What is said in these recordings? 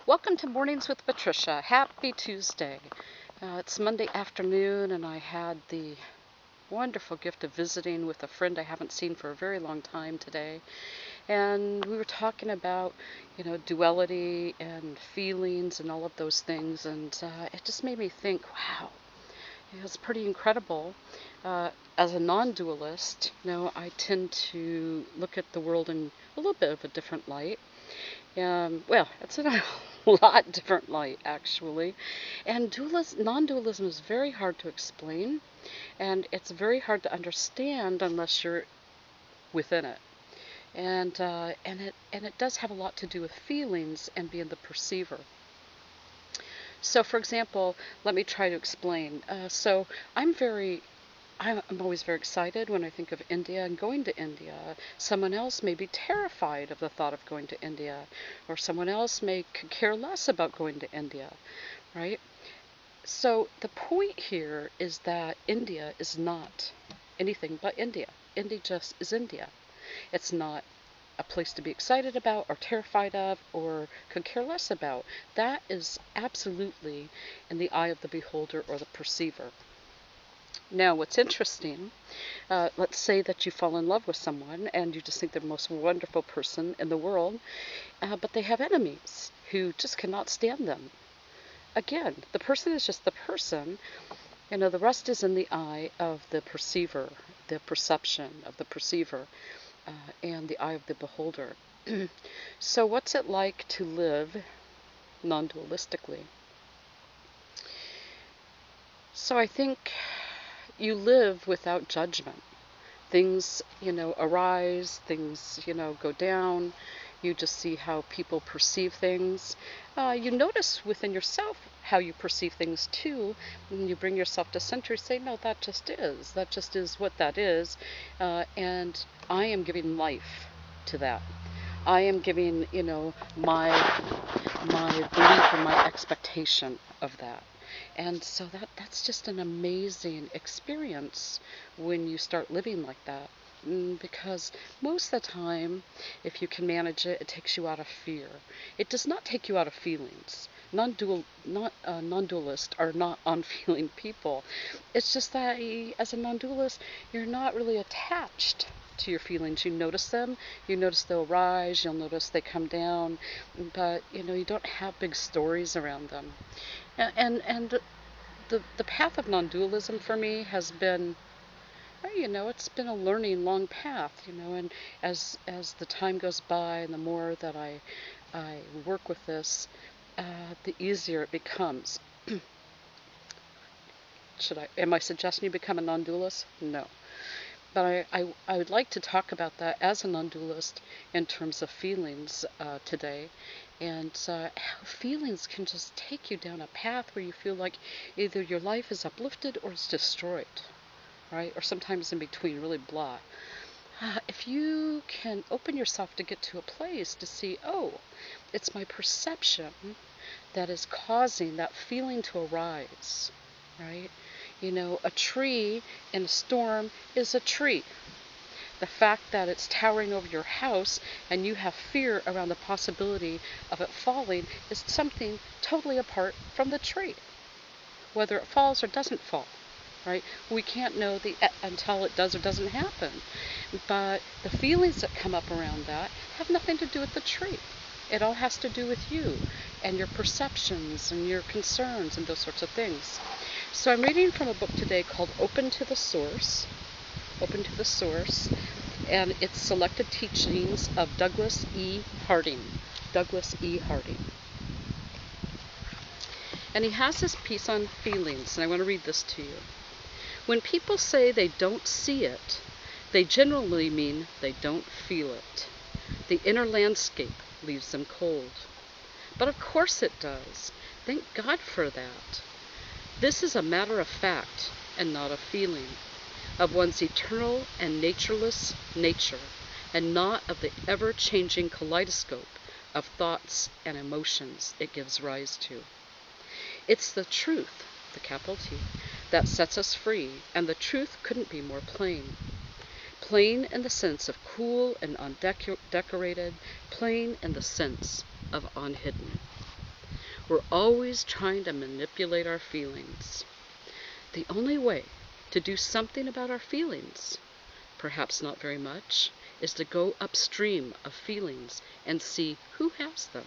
Welcome to Mornings with Patricia. Happy Tuesday. It's Monday afternoon, and I had the wonderful gift of visiting with a friend I haven't seen for a very long time today. And we were talking about, duality and feelings and all of those things. And it just made me think, wow, it's pretty incredible. As a non-dualist, I tend to look at the world in a little bit of a different light. Well, it's in a lot different light, actually. And non-dualism is very hard to explain, and it's very hard to understand unless you're within it. And it does have a lot to do with feelings and being the perceiver. So, for example, let me try to explain. So, I'm always very excited when I think of India and going to India. Someone else may be terrified of the thought of going to India, or someone else may care less about going to India, right? So the point here is that India is not anything but India. India just is India. It's not a place to be excited about or terrified of or could care less about. That is absolutely in the eye of the beholder or the perceiver. Now, what's interesting, let's say that you fall in love with someone and you just think they're the most wonderful person in the world, but they have enemies who just cannot stand them. Again, the person is just the person. The rest is in the eye of the perceiver, the perception of the perceiver, and the eye of the beholder. So, what's it like to live non-dualistically? So, I think you live without judgment. Things, arise, things, go down. You just see how people perceive things. You notice within yourself how you perceive things too. And you bring yourself to center, say, no, that just is. That just is what that is. And I am giving life to that. I am giving, my belief and my expectation of that. And so that's just an amazing experience when you start living like that. Because most of the time, if you can manage it, it takes you out of fear. It does not take you out of feelings. Non-dualists are not unfeeling people. It's just that as a non-dualist, you're not really attached to your feelings. You notice them, you notice they'll rise, you'll notice they come down, but you don't have big stories around them. And the path of non-dualism for me has been, it's been a learning long path, and as the time goes by and the more that I work with this, the easier it becomes. Am I suggesting you become a non-dualist? No. But I would like to talk about that as a non-dualist in terms of feelings today, and how feelings can just take you down a path where you feel like either your life is uplifted or it's destroyed, right? Or sometimes in between, really blah. If you can open yourself to get to a place to see, oh, it's my perception that is causing that feeling to arise, right? A tree in a storm is a tree. The fact that it's towering over your house and you have fear around the possibility of it falling is something totally apart from the tree, whether it falls or doesn't fall, right? We can't know until it does or doesn't happen. But the feelings that come up around that have nothing to do with the tree. It all has to do with you and your perceptions and your concerns and those sorts of things. So I'm reading from a book today called Open to the Source, and it's Selected Teachings of Douglas E. Harding. And he has this piece on feelings, and I want to read this to you. When people say they don't see it, they generally mean they don't feel it. The inner landscape leaves them cold. But of course it does. Thank God for that. This is a matter of fact and not of feeling, of one's eternal and natureless nature, and not of the ever-changing kaleidoscope of thoughts and emotions it gives rise to. It's the truth, the capital T, that sets us free, and the truth couldn't be more plain. Plain in the sense of cool and undecorated, plain in the sense of unhidden. we're always trying to manipulate our feelings. The only way to do something about our feelings, perhaps not very much, is to go upstream of feelings and see who has them.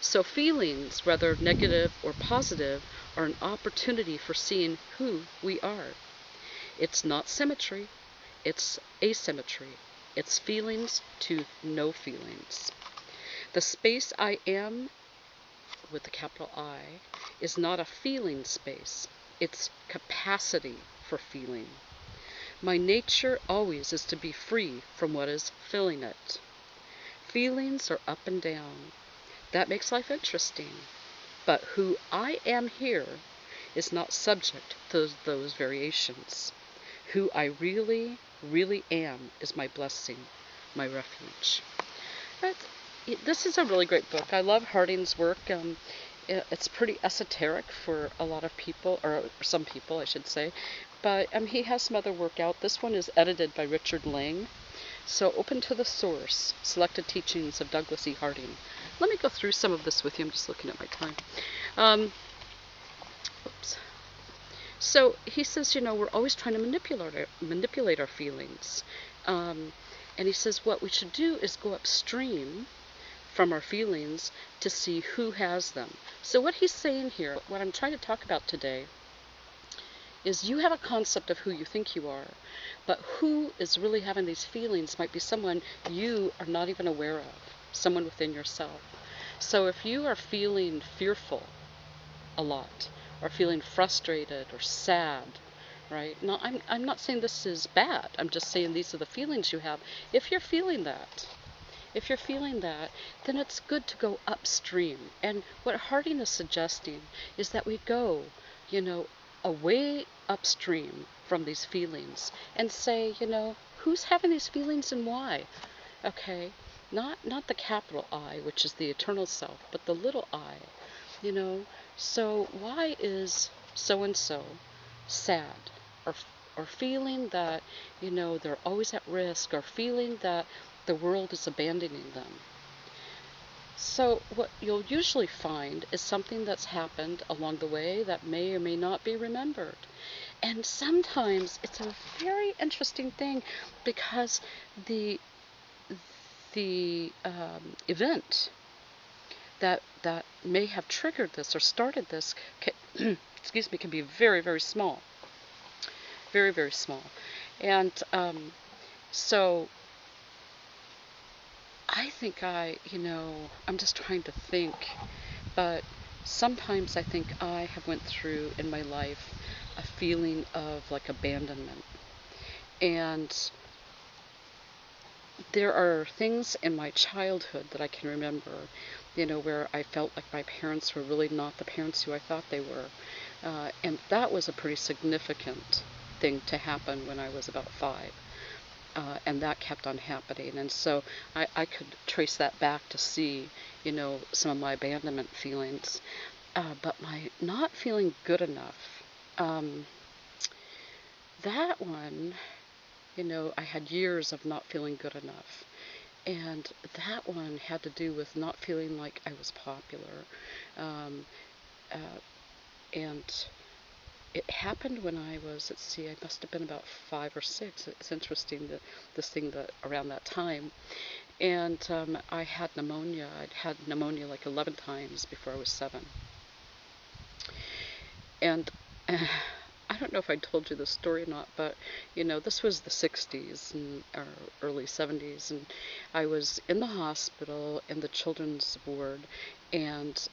So feelings, whether negative or positive, are an opportunity for seeing who we are. It's not symmetry, it's asymmetry. It's feelings to no feelings. The space I am, with the capital I, is not a feeling space. It's capacity for feeling. My nature always is to be free from what is filling it. Feelings are up and down. That makes life interesting. But who I am here is not subject to those variations. Who I really, really am is my blessing, my refuge. This is a really great book. I love Harding's work. It's pretty esoteric for a lot of people, or some people, I should say. But he has some other work out. This one is edited by Richard Lang. So Open to the Source, Selected Teachings of Douglas E. Harding. Let me go through some of this with you. I'm just looking at my time. Oops. So he says, we're always trying to manipulate our feelings. And he says what we should do is go upstream from our feelings to see who has them. So what he's saying here, what I'm trying to talk about today, is you have a concept of who you think you are, but who is really having these feelings might be someone you are not even aware of, someone within yourself. So if you are feeling fearful a lot, or feeling frustrated or sad, right? Now, I'm not saying this is bad. I'm just saying these are the feelings you have. If you're feeling that, then it's good to go upstream. And what Harding is suggesting is that we go, away upstream from these feelings and say, who's having these feelings and why? Okay? Not the capital I, which is the eternal self, but the little I, So why is so-and-so sad? Or feeling that, they're always at risk, or feeling that the world is abandoning them. So what you'll usually find is something that's happened along the way that may or may not be remembered. And sometimes it's a very interesting thing because the event that may have triggered this or started this can be very, very small. Very, very small. And so I think I'm just trying to think, but sometimes I think I have went through in my life a feeling of like abandonment. And there are things in my childhood that I can remember, where I felt like my parents were really not the parents who I thought they were. And that was a pretty significant thing to happen when I was about 5. And that kept on happening. And so I could trace that back to see, some of my abandonment feelings. But my not feeling good enough, that one, I had years of not feeling good enough. And that one had to do with not feeling like I was popular. And it happened when I was, I must have been about 5 or 6. It's interesting that this thing that around that time. And I had pneumonia. I'd had pneumonia like 11 times before I was 7. And I don't know if I told you this story or not, but this was the 60s or early 70s, and I was in the hospital in the children's ward, and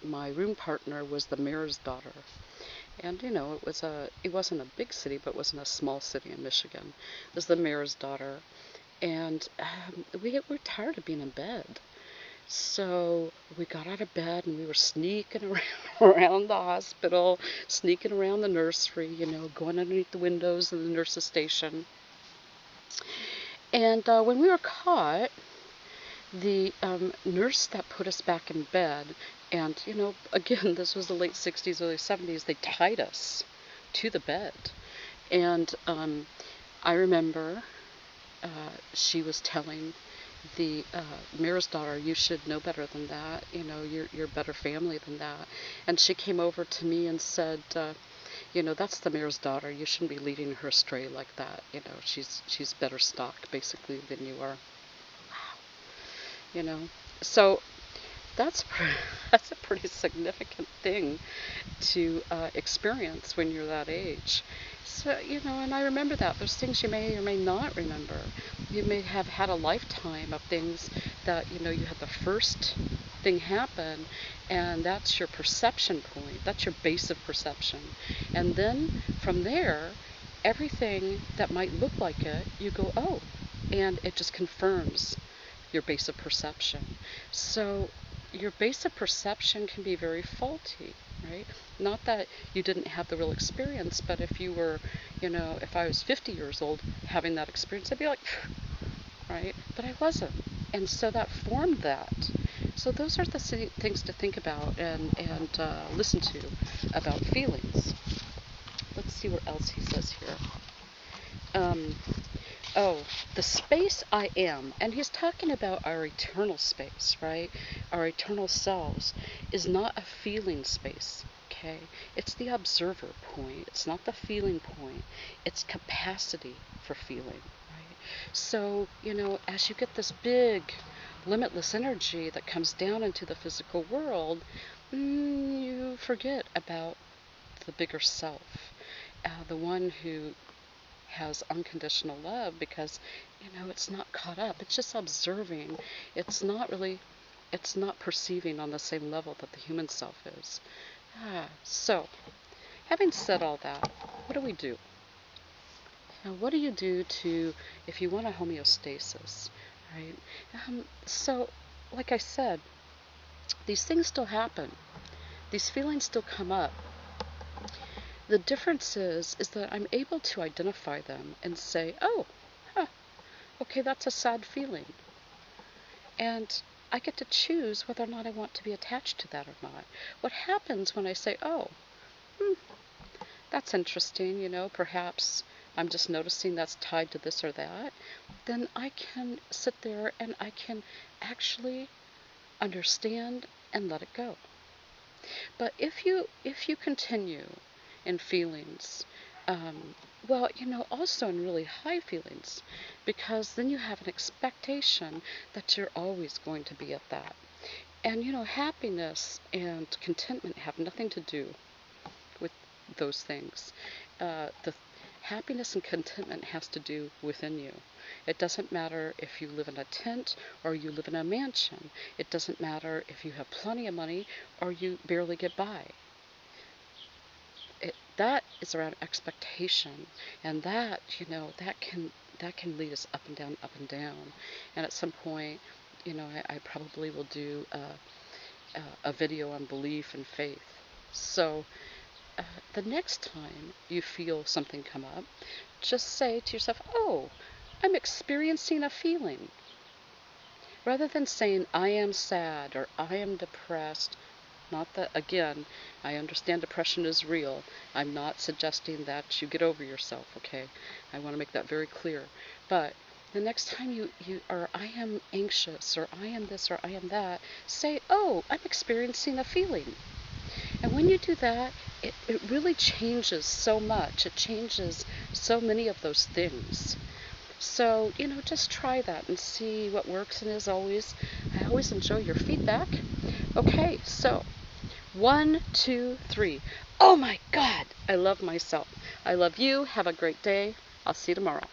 my room partner was the mayor's daughter. And it wasn't a big city, but it wasn't a small city in Michigan. It was the mayor's daughter, and we were tired of being in bed. So we got out of bed and we were sneaking around the hospital, sneaking around the nursery, going underneath the windows of the nurse's station. And when we were caught, the nurse that put us back in bed, and again, this was the late 60s, early 70s, they tied us to the bed. And I remember she was telling the mayor's daughter, you should know better than that. You know, you're a better family than that. And she came over to me and said, you know, that's the mayor's daughter. You shouldn't be leading her astray like that. You know, she's better stock basically than you are. You know, so that's that's a pretty significant thing to experience when you're that age. So, you know, and I remember that. There's things you may or may not remember. You may have had a lifetime of things that, you know, you had the first thing happen, and that's your perception point. That's your base of perception. And then from there, everything that might look like it, you go, oh, and it just confirms your base of perception. So your base of perception can be very faulty, right? Not that you didn't have the real experience, but if you were, you know, if I was 50 years old having that experience, I'd be like, right? But I wasn't. And so that formed that. So those are the things to think about and listen to about feelings. Let's see what else he says here. Oh, the space I am, and he's talking about our eternal space, right? Our eternal selves is not a feeling space, okay? It's the observer point. It's not the feeling point. It's capacity for feeling, right? So, you know, as you get this big, limitless energy that comes down into the physical world, you forget about the bigger self, the one who has unconditional love, because you know it's not caught up, it's just observing. It's not perceiving on the same level that the human self is. So having said all that, what do we do? Now, what do you do to, if you want a homeostasis, right? So like I said, these things still happen, these feelings still come up. The difference is that I'm able to identify them and say, oh, okay, that's a sad feeling. And I get to choose whether or not I want to be attached to that or not. What happens when I say, oh, that's interesting, you know, perhaps I'm just noticing that's tied to this or that, then I can sit there and I can actually understand and let it go. But if you continue in feelings, well, you know, also in really high feelings, because then you have an expectation that you're always going to be at that. And, you know, happiness and contentment have nothing to do with those things. The happiness and contentment has to do within you. It doesn't matter if you live in a tent or you live in a mansion. It doesn't matter if you have plenty of money or you barely get by. That is around expectation, and that, you know, that can lead us up and down, up and down. And at some point, you know, I probably will do a video on belief and faith. So the next time you feel something come up, just say to yourself, oh, I'm experiencing a feeling. Rather than saying, I am sad or I am depressed. Not that, again, I understand depression is real. I'm not suggesting that you get over yourself, okay? I want to make that very clear. But the next time you are, I am anxious, or I am this, or I am that, say, oh, I'm experiencing a feeling. And when you do that, it really changes so much. It changes so many of those things. So, you know, just try that and see what works. And as always, I always enjoy your feedback. Okay, so 1, 2, 3. Oh my God, I love myself. I love you. Have a great day. I'll see you tomorrow.